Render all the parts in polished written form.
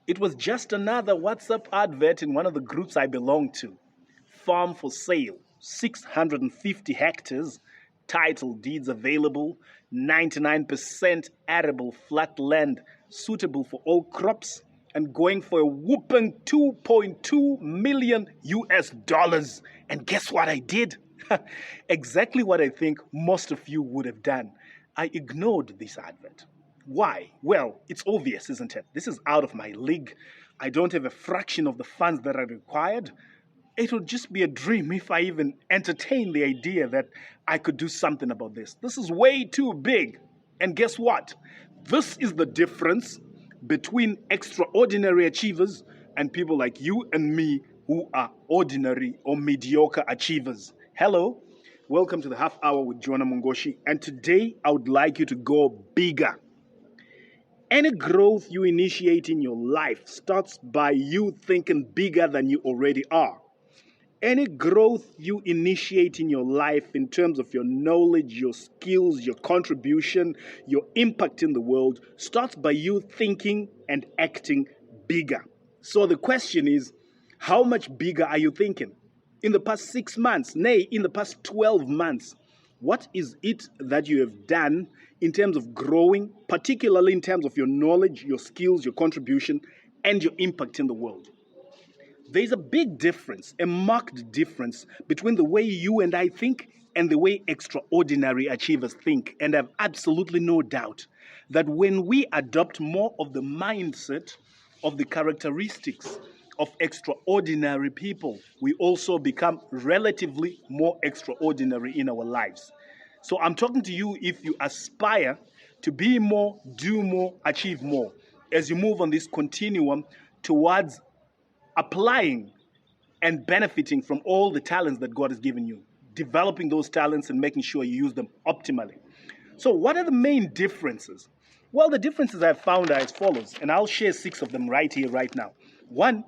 It was just another WhatsApp advert in one of the groups I belong to. Farm for sale, 650 hectares, title deeds available, 99% arable flat land suitable for all crops, and going for a whooping 2.2 million US dollars. And guess what I did? Exactly what I think most of you would have done. I ignored this advert. Why? Well, it's obvious, isn't it? This is out of my league. I don't have a fraction of the funds that are required. It would just be a dream if I even entertained the idea that I could do something about this. This is way too big. And guess what? This is the difference between extraordinary achievers and people like you and me who are ordinary or mediocre achievers. Hello, welcome to the Half Hour with Jonah Mungoshi. And today I would like you to go bigger. Any growth you initiate in your life starts by you thinking bigger than you already are. Any growth you initiate in your life in terms of your knowledge, your skills, your contribution, your impact in the world starts by you thinking and acting bigger. So the question is, how much bigger are you thinking? In the past 6 months, nay, in the past 12 months, what is it that you have done in terms of growing, particularly in terms of your knowledge, your skills, your contribution, and your impact in the world? There's a big difference, a marked difference between the way you and I think and the way extraordinary achievers think. And I have absolutely no doubt that when we adopt more of the mindset of the characteristics of extraordinary people, we also become relatively more extraordinary in our lives. So I'm talking to you if you aspire to be more, do more, achieve more, as you move on this continuum towards applying and benefiting from all the talents that God has given you, developing those talents and making sure you use them optimally. So what are the main differences? Well, the differences I've found are as follows, and I'll share 6 of them right here, right now. 1,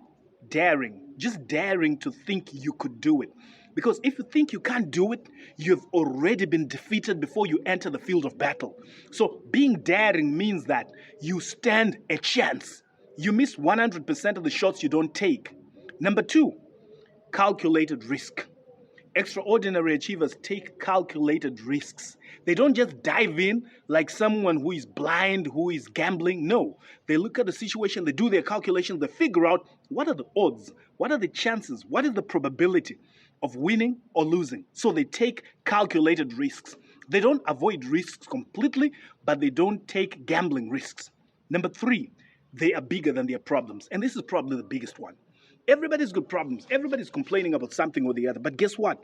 daring, just daring to think you could do it. Because if you think you can't do it, you've already been defeated before you enter the field of battle. So being daring means that you stand a chance. You miss 100% of the shots you don't take. Number 2, calculated risk. Extraordinary achievers take calculated risks. They don't just dive in like someone who is blind, who is gambling. No, they look at the situation, they do their calculations, they figure out what are the odds, what are the chances, what is the probability of winning or losing. So they take calculated risks. They don't avoid risks completely, but they don't take gambling risks. Number 3, they are bigger than their problems. And this is probably the biggest one. Everybody's got problems. Everybody's complaining about something or the other. But guess what?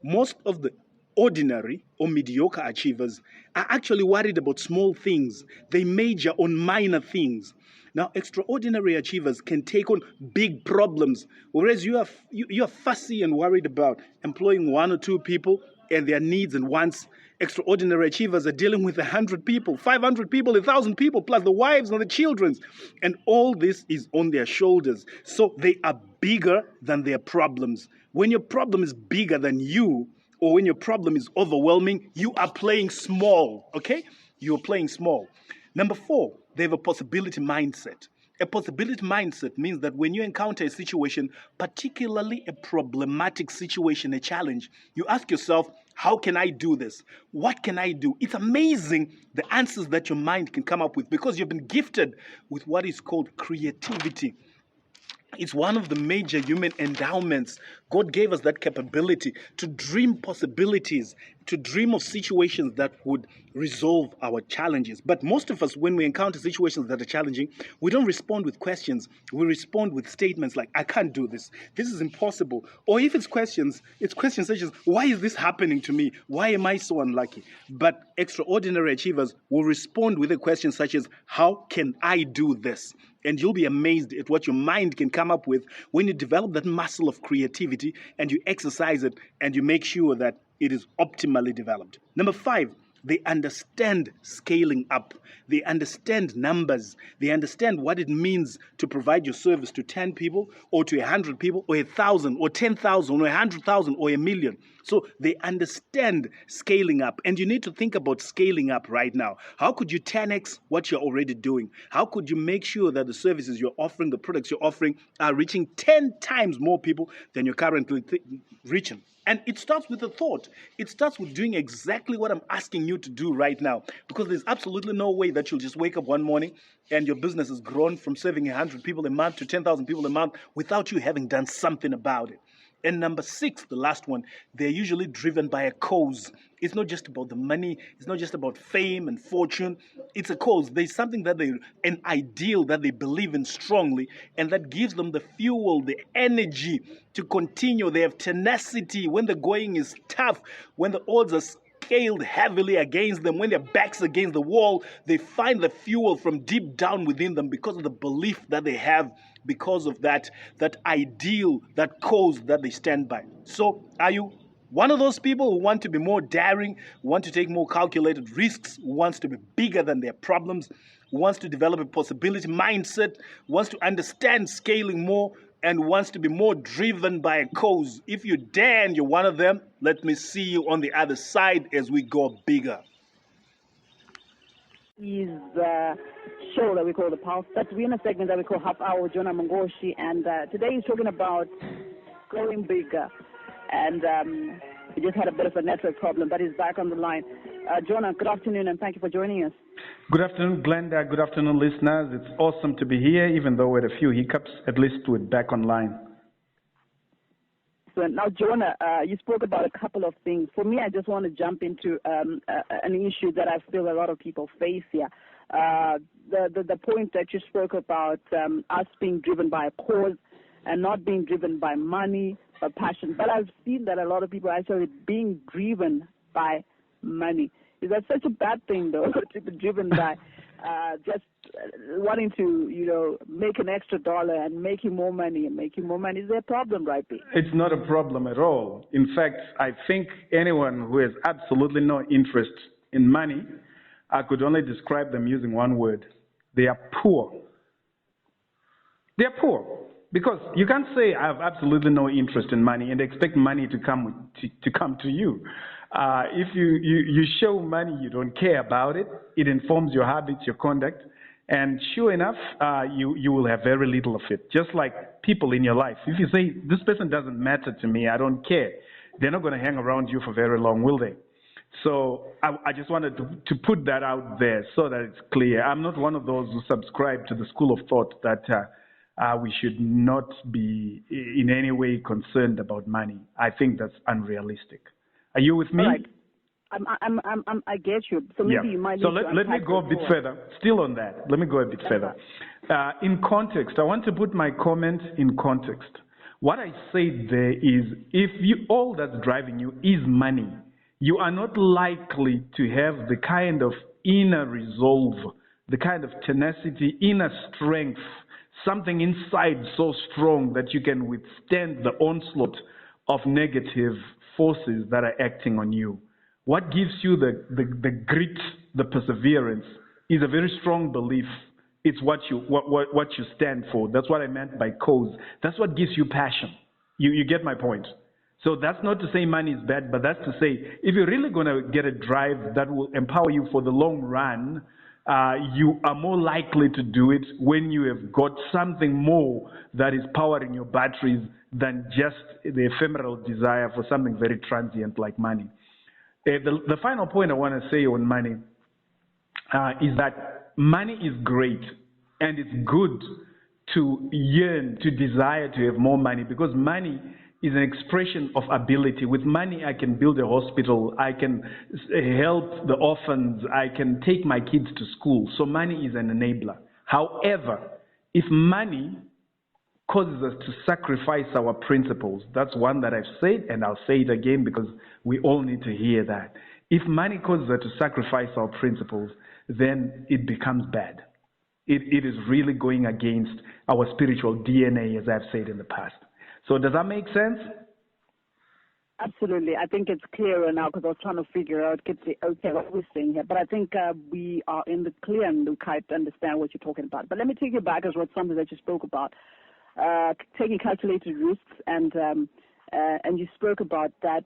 Most of the ordinary or mediocre achievers are actually worried about small things. They major on minor things. Now, extraordinary achievers can take on big problems, whereas you are fussy and worried about employing 1 or 2 people and their needs and wants. Extraordinary achievers are dealing with 100 people, 500 people, 1,000 people, plus the wives and the children. And all this is on their shoulders. So they are bigger than their problems. When your problem is bigger than you, or when your problem is overwhelming, you are playing small, okay? You're playing small. Number 4, they have a possibility mindset. A possibility mindset means that when you encounter a situation, particularly a problematic situation, a challenge, you ask yourself, how can I do this? What can I do? It's amazing the answers that your mind can come up with because you've been gifted with what is called creativity. It's one of the major human endowments. God gave us that capability to dream possibilities, to dream of situations that would resolve our challenges. But most of us, when we encounter situations that are challenging, we don't respond with questions. We respond with statements like, I can't do this. This is impossible. Or if it's questions such as, why is this happening to me? Why am I so unlucky? But extraordinary achievers will respond with a question such as, how can I do this? And you'll be amazed at what your mind can come up with when you develop that muscle of creativity and you exercise it and you make sure that it is optimally developed. Number 5, They understand scaling up. They understand numbers. They understand what it means to provide your service to 10 people or to 100 people or 1,000 or 10,000 or 100,000 or a million. So they understand scaling up. And you need to think about scaling up right now. How could you 10x what you're already doing? How could you make sure that the services you're offering, the products you're offering are reaching 10 times more people than you're currently reaching? And it starts with a thought. It starts with doing exactly what I'm asking you to do right now. Because there's absolutely no way that you'll just wake up one morning and your business has grown from serving 100 people a month to 10,000 people a month without you having done something about it. And number 6, the last one, they're usually driven by a cause. It's not just about the money. It's not just about fame and fortune. It's a cause. There's something an ideal that they believe in strongly, and that gives them the fuel, the energy to continue. They have tenacity when the going is tough, when the odds are scaled heavily against them, when their backs against the wall. They find the fuel from deep down within them because of the belief that they have, because of that ideal, that cause that they stand by. So are you one of those people who want to be more daring, who want to take more calculated risks, who wants to be bigger than their problems, who wants to develop a possibility mindset, who wants to understand scaling more, and wants to be more driven by a cause? If you dare and you're one of them, let me see you on the other side as we go bigger. Is show that we call the Pulse. That's we're in a segment that we call Half Hour with Jonah Mongoshi, and today he's talking about going bigger. And we just had a bit of a network problem, but he's back on the line. Jonah, good afternoon, and thank you for joining us. Good afternoon, Glenda. Good afternoon, listeners. It's awesome to be here, even though we had a few hiccups. At least we're back online. So now, Jonah, you spoke about a couple of things. For me, I just want to jump into an issue that I feel a lot of people face here. The point that you spoke about, us being driven by a cause and not being driven by money or passion. But I've seen that a lot of people are actually being driven by money. Is that such a bad thing, though, to be driven by just wanting to, make an extra dollar and making more money and making more money? Is there a problem, right? It's not a problem at all. In fact, I think anyone who has absolutely no interest in money, I could only describe them using one word. They are poor. They're poor. Because you can't say I have absolutely no interest in money and expect money to come to you. If you show money, you don't care about it. It informs your habits, your conduct, and sure enough, you will have very little of it. Just like people in your life. If you say this person doesn't matter to me, I don't care, they're not going to hang around you for very long, will they? So I just wanted to put that out there so that it's clear. I'm not one of those who subscribe to the school of thought that we should not be in any way concerned about money. I think that's unrealistic. Are you with me? All right. I get you. So maybe you might. So let me go a bit further. Still on that. Let me go a bit further. In context, I want to put my comment in context. What I say there is, if all that's driving you is money, you are not likely to have the kind of inner resolve, the kind of tenacity, inner strength, something inside so strong that you can withstand the onslaught of negative forces that are acting on you. What gives you the grit, the perseverance, is a very strong belief. It's what you stand for. That's what I meant by cause. That's what gives you passion. You get my point. So that's not to say money is bad, but that's to say if you're really going to get a drive that will empower you for the long run, you are more likely to do it when you have got something more that is powering your batteries than just the ephemeral desire for something very transient like money. The final point I want to say on money is that money is great and it's good to yearn, to desire to have more money, because money is an expression of ability. With money, I can build a hospital, I can help the orphans, I can take my kids to school. So money is an enabler. However, if money causes us to sacrifice our principles, that's one that I've said, and I'll say it again because we all need to hear that. If money causes us to sacrifice our principles, then it becomes bad. It is really going against our spiritual DNA, as I've said in the past. So does that make sense? Absolutely. I think it's clearer now because I was trying to figure out, okay, what we're saying here. But I think we are in the clear and we kind of understand what you're talking about. But let me take you back as well, something that you spoke about, taking calculated risks, and you spoke about that,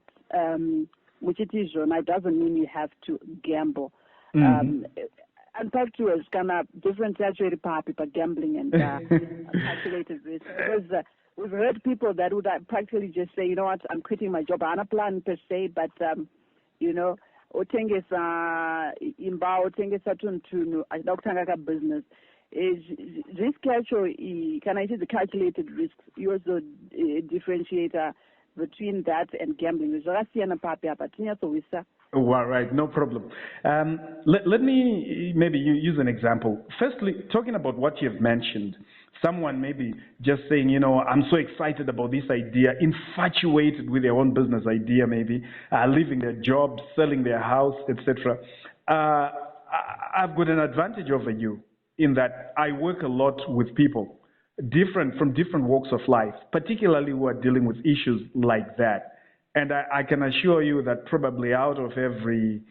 which it is, and it doesn't mean you have to gamble. Mm-hmm. And back to us, kind of differentiate people gambling and calculated risk. Because we've heard people that would practically just say, you know what, I'm quitting my job. I don't have a plan per se, but, you know, uthengisa imba uthengisa tuntunu akutanga business is risk actually, can I say the calculated risks? You also differentiator between that and gambling. Well, right, no problem. Let me maybe use an example. Firstly, talking about what you've mentioned, someone maybe just saying, you know, I'm so excited about this idea, infatuated with their own business idea, maybe leaving their job, selling their house, etc. I've got an advantage over you in that I work a lot with people from different walks of life, particularly who are dealing with issues like that. And I can assure you that probably out of every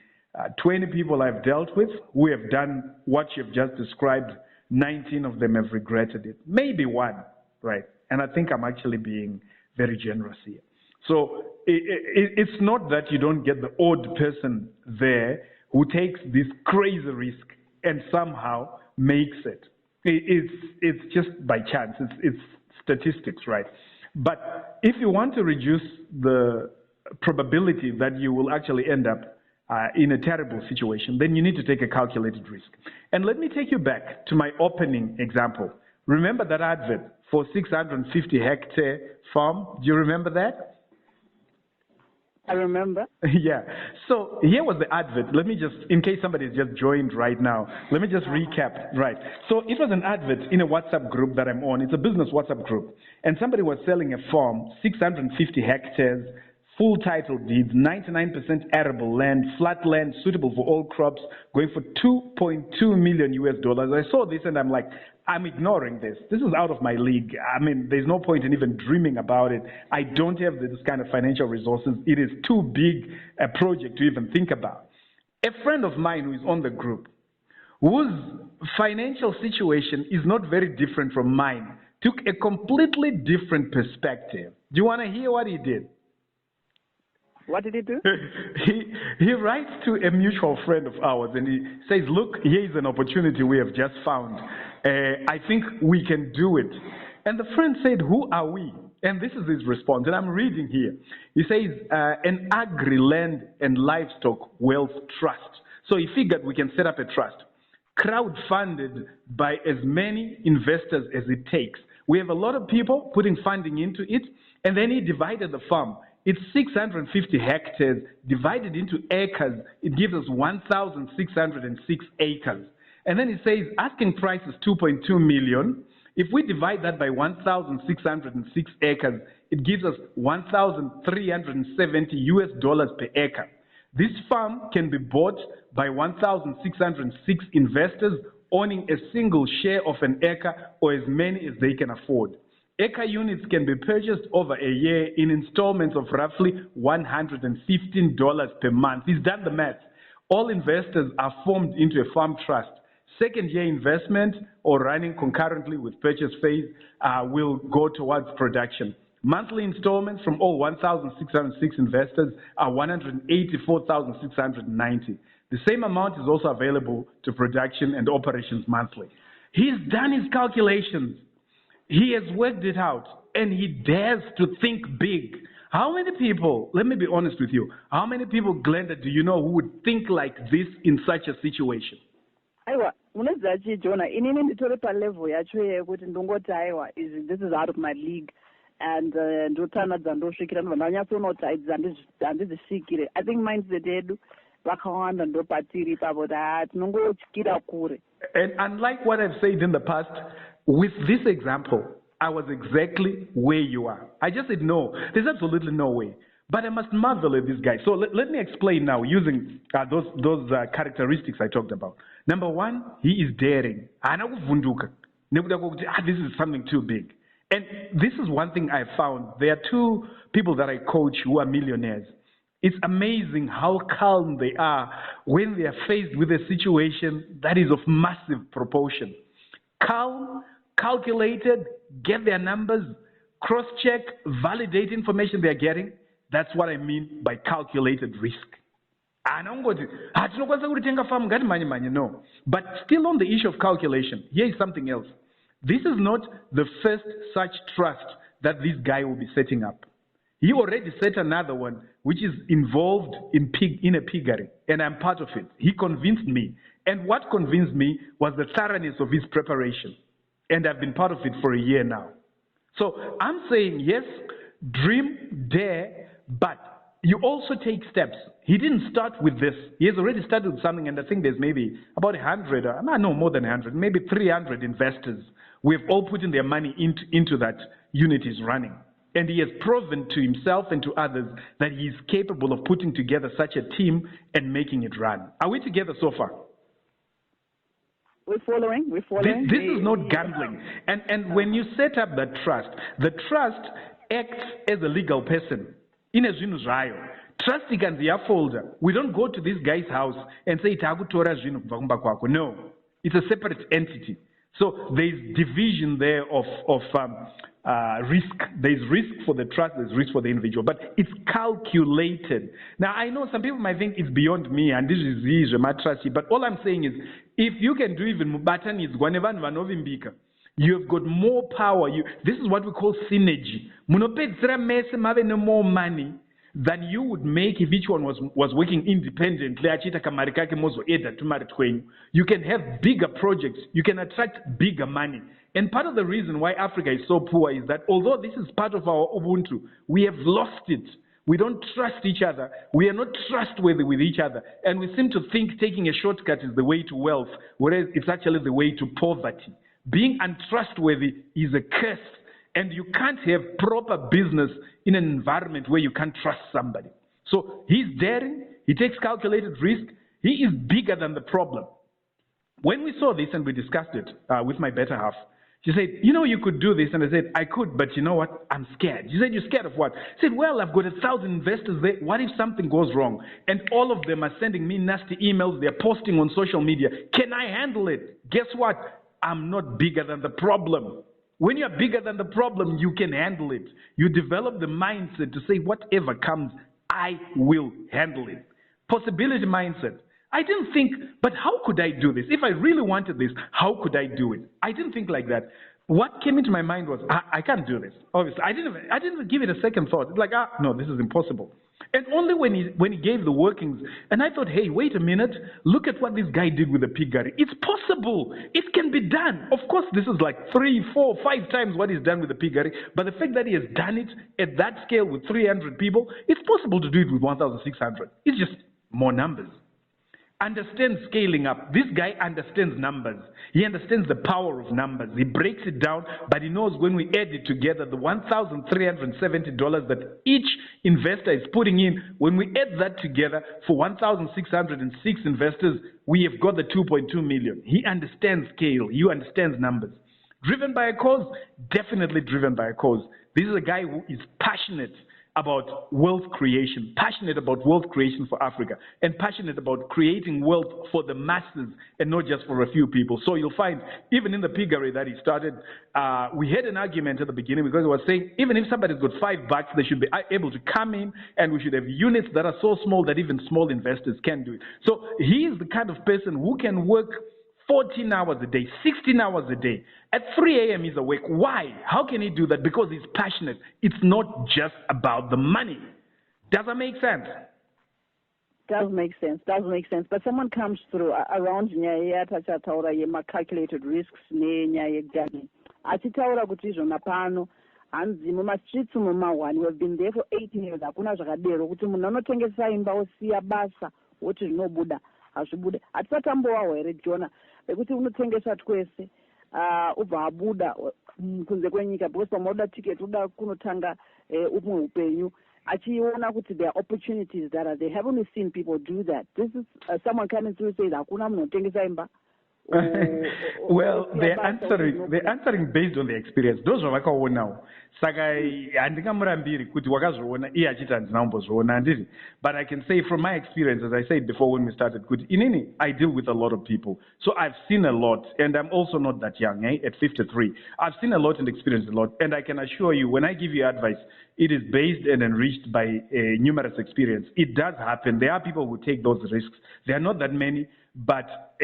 20 people I've dealt with who have done what you've just described, 19 of them have regretted it. Maybe one, right? And I think I'm actually being very generous here. So it's not that you don't get the odd person there who takes this crazy risk and somehow makes it. It's just by chance. It's statistics, right? But if you want to reduce the probability that you will actually end up in a terrible situation, then you need to take a calculated risk. And let me take you back to my opening example. Remember that advert for 650-hectare farm? Do you remember that? I remember. Yeah. So here was the advert. Let me just, in case somebody has just joined right now, let me just recap. Right. So it was an advert in a WhatsApp group that I'm on. It's a business WhatsApp group. And somebody was selling a farm, 650 hectares, full title deeds, 99% arable land, flat land, suitable for all crops, going for $2.2 million US. I saw this and I'm like, I'm ignoring this. This is out of my league. I mean, there's no point in even dreaming about it. I don't have this kind of financial resources. It is too big a project to even think about. A friend of mine who is on the group, whose financial situation is not very different from mine, took a completely different perspective. Do you want to hear what he did? What did he do? He writes to a mutual friend of ours and he says, look, here is an opportunity we have just found. I think we can do it. And the friend said, who are we? And this is his response, and I'm reading here. He says, an agri-land and livestock wealth trust. So he figured we can set up a trust, crowd-funded by as many investors as it takes. We have a lot of people putting funding into it, and then he divided the farm. It's 650 hectares divided into acres. It gives us 1,606 acres. And then it says asking price is 2.2 million. If we divide that by 1,606 acres, it gives us 1,370 US dollars per acre. This farm can be bought by 1,606 investors owning a single share of an acre or as many as they can afford. Acre units can be purchased over a year in installments of roughly $115 per month. He's done the math. All investors are formed into a farm trust. Second year investment or running concurrently with purchase phase will go towards production. Monthly installments from all 1,606 investors are $184,690. The same amount is also available to production and operations monthly. He's done his calculations. He has worked it out, and he dares to think big. How many people, let me be honest with you, how many people, Glenda, do you know who would think like this in such a situation? Aiwa, unozachi Jonah, inini nditore palevel yacho yekuti ndongoti aiwa this is out of my league and ndotanadza ndosvikira vanhu vanyatsonotaidza handizvisvikire. I think mindset yedu vakawanda ndopatiri ipapo kuti tinongotyira kure. And unlike what I've said in the past, with this example, I was exactly where you are. I just said, no, there's absolutely no way. But I must marvel at this guy. So let me explain now using those characteristics I talked about. Number one, he is daring. This is something too big. And this is one thing I found. There are two people that I coach who are millionaires. It's amazing how calm they are when they are faced with a situation that is of massive proportion. Calm, calculated, get their numbers, cross-check, validate information they're getting. That's what I mean by calculated risk. No. But still on the issue of calculation, here is something else. This is not the first such trust that this guy will be setting up. He already set another one which is involved in a piggery, and I'm part of it. He convinced me. And what convinced me was the thoroughness of his preparation. And I've been part of it for a year now. So I'm saying, yes, dream, dare, but you also take steps. He didn't start with this. He has already started with something, and I think there's maybe about 100, no, more than 100, maybe 300 investors who have all put in their money into that unit he's running. And he has proven to himself and to others that he is capable of putting together such a team and making it run. Are we together so far? We're following. This is not gambling. And when you set up the trust acts as a legal person. In a zvinhu zvayo. Trust ikanzi yafolder. We don't go to this guy's house and say takutora zvinhu kubva kumba kwako. No. It's a separate entity. So there's division there of risk. There's risk for the trust, there's risk for the individual, but it's calculated. Now, I know some people might think it's beyond me, and this is my trust, but all I'm saying is, if you can do even Mubatani, you have got more power. This is what we call synergy. More money than you would make if each one was working independently. You can have bigger projects. You can attract bigger money. And part of the reason why Africa is so poor is that although this is part of our Ubuntu, we have lost it. We don't trust each other. We are not trustworthy with each other. And we seem to think taking a shortcut is the way to wealth, whereas it's actually the way to poverty. Being untrustworthy is a curse. And you can't have proper business in an environment where you can't trust somebody. So he's daring. He takes calculated risk. He is bigger than the problem. When we saw this and we discussed it with my better half, she said, you know, you could do this. And I said, I could, but you know what? I'm scared. She said, you're scared of what? I said, well, I've got 1,000 investors there. What if something goes wrong? And all of them are sending me nasty emails. They're posting on social media. Can I handle it? Guess what? I'm not bigger than the problem. When you're bigger than the problem, you can handle it. You develop the mindset to say, whatever comes, I will handle it. Possibility mindset. I didn't think, but how could I do this? If I really wanted this, how could I do it? I didn't think like that. What came into my mind was, I can't do this. Obviously, I didn't give it a second thought. It's like, no, this is impossible. And only when he gave the workings, and I thought, hey, wait a minute, look at what this guy did with the piggery. It's possible. It can be done. Of course, this is like 3, 4, 5 times what he's done with the piggery, but the fact that he has done it at that scale with 300 people, it's possible to do it with 1,600. It's just more numbers. Understand scaling up. This guy understands numbers. He understands the power of numbers. He breaks it down, but he knows when we add it together, the $1,370 that each investor is putting in, when we add that together for 1,606 investors, we have got the 2.2 million. He understands scale. He understands numbers. Driven by a cause? Definitely driven by a cause. This is a guy who is passionate about wealth creation, passionate about wealth creation for Africa, and passionate about creating wealth for the masses and not just for a few people. So you'll find, even in the piggery that he started, we had an argument at the beginning because he was saying, even if somebody's got $5, they should be able to come in, and we should have units that are so small that even small investors can do it. So he is the kind of person who can work 14 hours a day, 16 hours a day. At 3 a.m. he's awake. Why? How can he do that? Because he's passionate. It's not just about the money. Does that make sense? Does make sense. But someone comes through around calculated risks achitaura kuti izvona pano hanzi mumastreets mumawani we have been there for 18 years hakuna zvakadero kuti munhu anotengesa imba osiya basa woti zvinobuda hazvibude hatisatambowawo here Jona bekuti unotengesa twese ubva abuda kunze kwenyika because pamauda ticket uda kunotanga umwe upenyu achiona kuti there are opportunities that are they haven't seen people do that. This is someone coming through says hakuna munhu anotengesa imba Well, or they're answering based on the experience. Those are vakaona now. Saka handingamurambiri kuti wakazviona iye achiti handinambozviona handiti. But I can say from my experience, as I said before when we started, kuti inini I deal with a lot of people. So I've seen a lot, and I'm also not that young, at 53. I've seen a lot and experienced a lot, and I can assure you, when I give you advice, it is based and enriched by numerous experience. It does happen. There are people who take those risks. There are not that many. But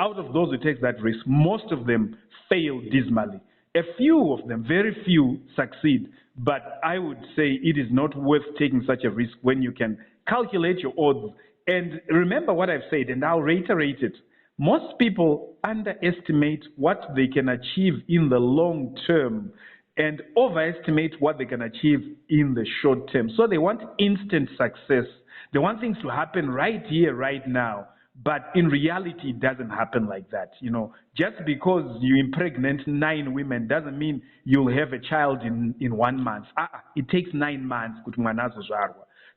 out of those who take that risk, most of them fail dismally. A few of them, very few, succeed. But I would say it is not worth taking such a risk when you can calculate your odds. And remember what I've said, and I'll reiterate it. Most people underestimate what they can achieve in the long term and overestimate what they can achieve in the short term. So they want instant success. They want things to happen right here, right now. But in reality, it doesn't happen like that. You know, just because you impregnate 9 women doesn't mean you'll have a child in 1 month. It takes 9 months.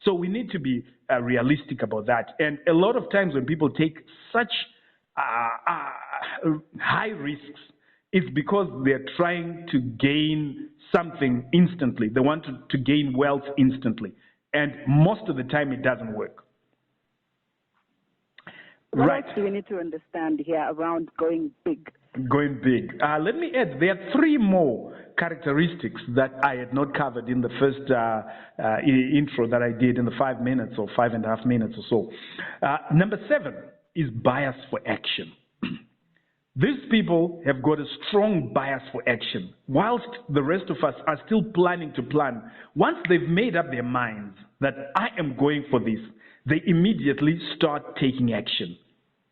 So we need to be realistic about that. And a lot of times when people take such high risks, it's because they're trying to gain something instantly. They want to gain wealth instantly. And most of the time, it doesn't work. What else do we need to understand here around going big? Going big. Let me add, there are 3 more characteristics that I had not covered in the first intro that I did in the 5 minutes or 5.5 minutes or so. Number 7 is bias for action. These people have got a strong bias for action, whilst the rest of us are still planning to plan. Once they've made up their minds that I am going for this, they immediately start taking action.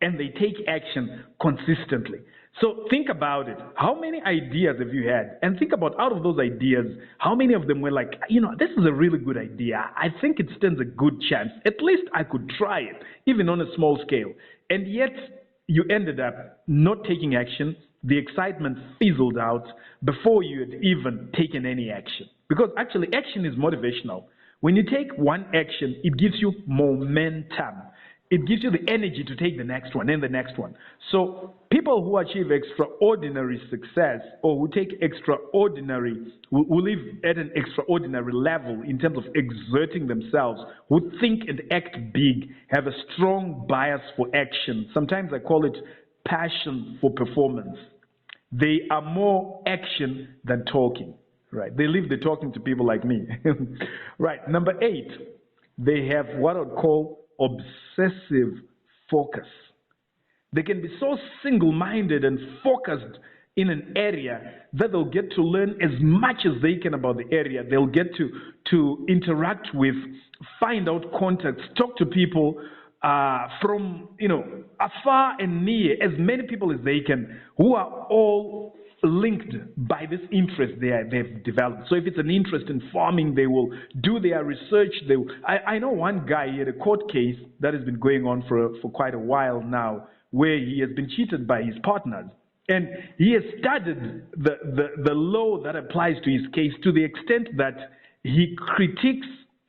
And they take action consistently. So think about it. How many ideas have you had? And think about, out of those ideas, how many of them were like, you know, this is a really good idea. I think it stands a good chance. At least I could try it, even on a small scale. And yet, you ended up not taking action. The excitement fizzled out before you had even taken any action. Because actually, action is motivational. When you take one action, it gives you momentum. It gives you the energy to take the next one and the next one. So people who achieve extraordinary success or who take who live at an extraordinary level in terms of exerting themselves, who think and act big, have a strong bias for action. Sometimes I call it passion for performance. They are more action than talking. Right? They leave the talking to people like me. Right. Number 8, they have what I would call obsessive focus. They can be so single-minded and focused in an area that they'll get to learn as much as they can about the area. They'll get to interact with, find out contacts, talk to people from, you know, afar and near, as many people as they can, who are all linked by this interest they've developed. So if it's an interest in farming, they will do their research. I know one guy, he had a court case that has been going on for quite a while now, where he has been cheated by his partners. And he has studied the law that applies to his case to the extent that he critiques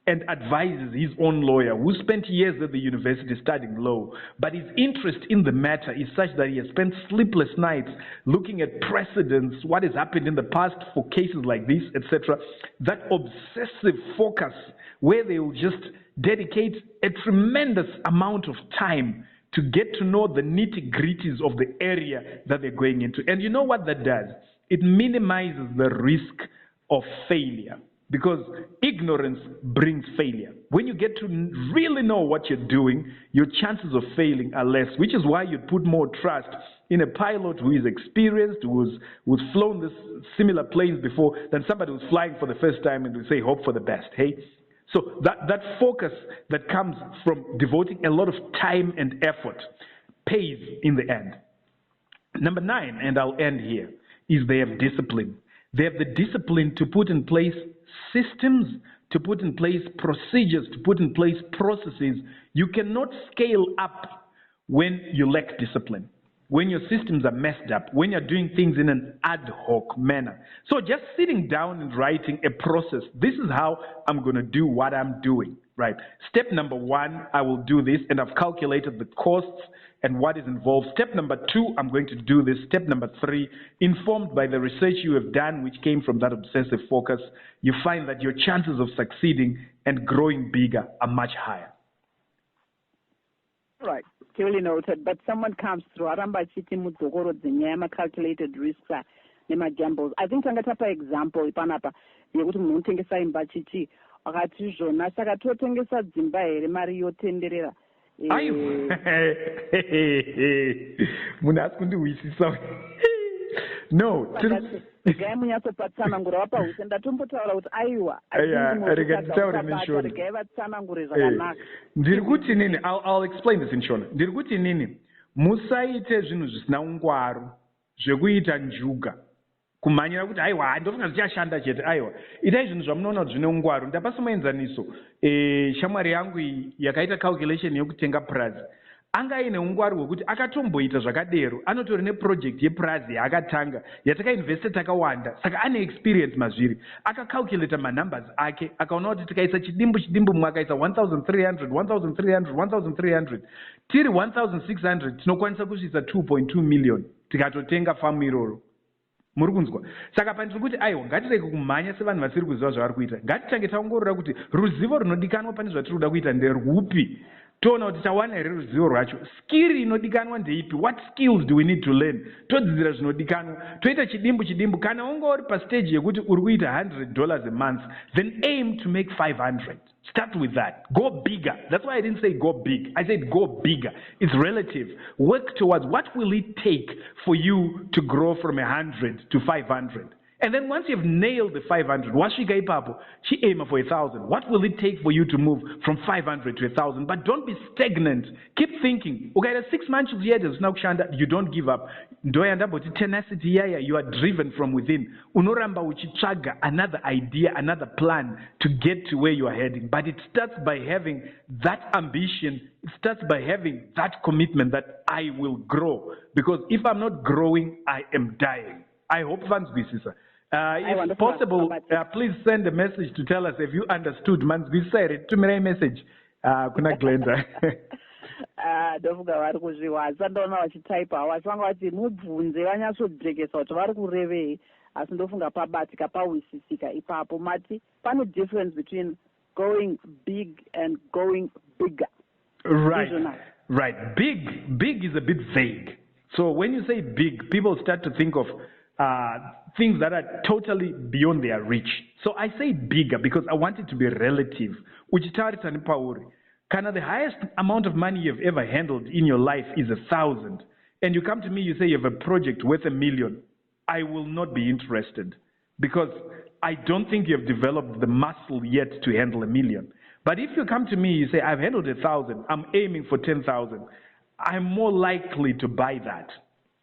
and advises his own lawyer, who spent years at the university studying law. But his interest in the matter is such that he has spent sleepless nights looking at precedents, what has happened in the past for cases like this, etc. That obsessive focus where they will just dedicate a tremendous amount of time to get to know the nitty-gritties of the area that they're going into. And you know what that does? It minimizes the risk of failure. Because ignorance brings failure. When you get to really know what you're doing, your chances of failing are less, which is why you put more trust in a pilot who is experienced, who's flown this similar planes before, than somebody who's flying for the first time and will say, hope for the best, hey? So that focus that comes from devoting a lot of time and effort pays in the end. Number 9, and I'll end here, is they have discipline. They have the discipline to put in place systems, to put in place procedures, to put in place processes. You cannot scale up when you lack discipline, when your systems are messed up, when you're doing things in an ad hoc manner. So just sitting down and writing a process, this is how I'm going to do what I'm doing. right? Step number 1, I will do this, and I've calculated the costs and what is involved. Step number 2, I'm going to do this. Step number 3, informed by the research you have done, which came from that obsessive focus, you find that your chances of succeeding and growing bigger are much higher. Right, clearly noted. But someone comes through, aramba chiti mudogoro dzinyama calculated risks nema gambles. I think tangatapa example ipanapa yekuti munhu unotengesa imba chiti akati zvona saka totengesa dzimba here mari yotenderera. Munhu asi kundiwisisa. No, gai munyatsopatsangura wapahuse ndatombotaura kuti aiwa regai vatsanangure zvakanaka. Ndiri kuti nini, I'll explain this in Shona. Ndiri kuti nini, musaite zvinhu zvisina ungwaru zvekuita njuga kumhanyira kuti aiwa ndofunga zvichashanda chete. Aiwa, itai zvinhu zvamunoona kuti zvine ungwaru. Ndapa semuenzaniso, shamwari yangu yakaita calculation yekutenga prazi anga ine ungwaru hwekuti akatomboita zvakadero, anotori neproject yeprazi yaakatanga yatakainveste takawanda, saka ane experience mazviri. Akacalculata manumbers ake akaona kuti tikaisa chidimbu mumwe akaisa 1300 tiri 1600 tinokwanisa kusvitsa 2.2 million tikatotenga famu iroro. Muri kunzwa? Saka pandiri kuti aiwa ngatireke kumhanya sevanhu vasiri kuziva zvavari kuita. Ngatitange taongorora kuti ruzivo runodikanwa pane zvatiri kuda kuita nderwupi. Toona kuti tawana here ruzivo rwacho. Skill inodikanwa ndeipi? What skills do we need to learn? Todzidzira zvinodikanwa. Toita chidimbu. Kana ungori pastage yekuti uri kuita $100 a month, then aim to make 500. Start with that. Go bigger. That's why I didn't say go big. I said go bigger. It's relative. Work towards what will it take for you to grow from 100 to 500. And then once you've nailed the 500, washika ipapo, she aim for 1,000. What will it take for you to move from 500 to 1,000? But don't be stagnant. Keep thinking. Okay, 6 months you don't give up. Tenacity, you are driven from within. Unoramba uchichaga, another idea, another plan to get to where you are heading. But it starts by having that ambition. It starts by having that commitment that I will grow. Because if I'm not growing, I am dying. I hope fans sir. If possible, please send a message to tell us if you understood. Manzvisere, tumira message. Kuna Glenda. Ndofunga vari kuzviwaza ndona vachitaipa vachivanga vati mubvunze vanyatsodhegesa kuti vari kurevei, asi ndofunga pabatika pawisisika ipapo. Mati pane difference between going big and going bigger. Right. Big is a bit vague. So when you say big, people start to think of things that are totally beyond their reach. So I say bigger because I want it to be relative. Uchitarisa ni pauri. Kana the highest amount of money you've ever handled in your life is 1,000. And you come to me, you say you have a project worth $1 million. I will not be interested because I don't think you have developed the muscle yet to handle $1 million. But if you come to me, you say, I've handled 1,000, I'm aiming for 10,000. I'm more likely to buy that.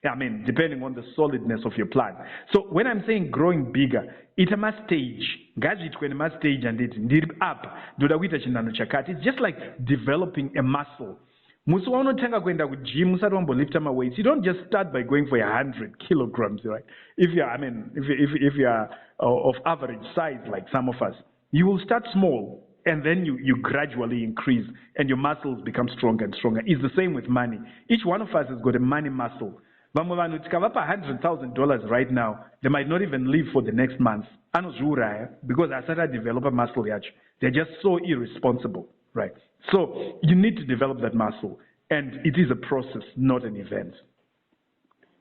I mean, depending on the solidness of your plan. So when I'm saying growing bigger, it's a stage. Stage and it's up. It's just like developing a muscle. You don't just start by going for 100 kilograms, right? If you're of average size like some of us, you will start small and then you gradually increase and your muscles become stronger and stronger. It's the same with money. Each one of us has got a money muscle. $100,000 right now, they might not even live for the next month. Because I started to develop a muscle. They're just so irresponsible, right? So you need to develop that muscle, and it is a process, not an event.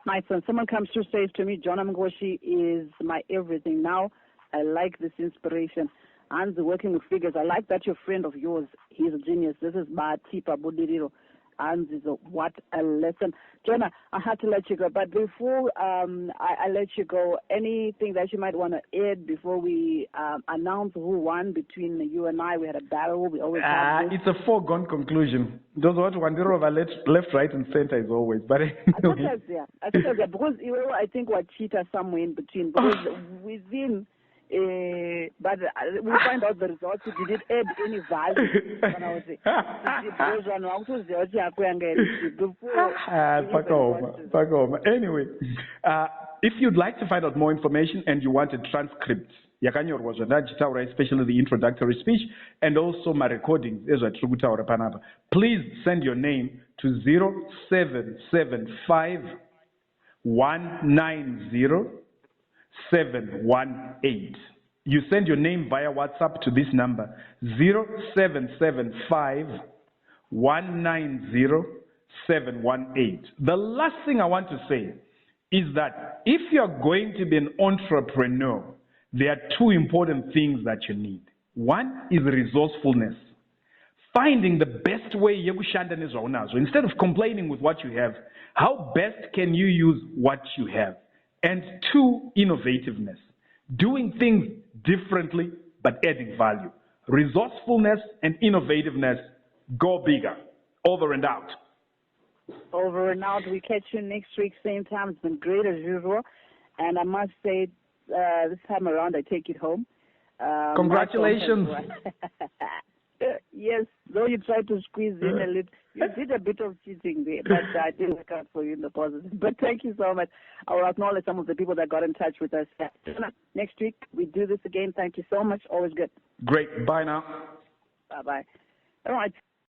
My son, someone comes through, says to me, John Amgoshi is my everything now. I like this inspiration. And working with figures. I like that you're a friend of yours. He's a genius. This is Tipa Budiriro. And what a lesson. Jonah, I had to let you go. But before I let you go, anything that you might want to add before we announce who won between you and I? We had a battle. We always have it's a foregone conclusion. Those what wander over left, right, and center is always. But anyway. I think that's because I think we're cheater somewhere in between. Because within... but we find out the results. Did it add any value? Anyway, if you'd like to find out more information and you want a transcript yakanyorwa zvandachitaura, especially the introductory speech, and also my recordings ezvatiri kutaura panapa. Please send your name to 0775 190 718. You send your name via WhatsApp to this number 0775 190 718. The last thing I want to say is that if you're going to be an entrepreneur, there are two important things that you need. One is resourcefulness. Finding the best way yekushanda nezvaunazo. Instead of complaining with what you have, how best can you use what you have? And two, innovativeness. Doing things differently but adding value. Resourcefulness and innovativeness. Go bigger. Over and out. Over and out. We catch you next week, same time. It's been great as usual. And I must say, this time around, I take it home. Congratulations. Yes, though you tried to squeeze in a little, you did a bit of cheating there, but I didn't work out for you in the positive. But thank you so much. I will acknowledge some of the people that got in touch with us. Next week, we do this again. Thank you so much. Always good. Great. Bye now. Bye-bye. All right.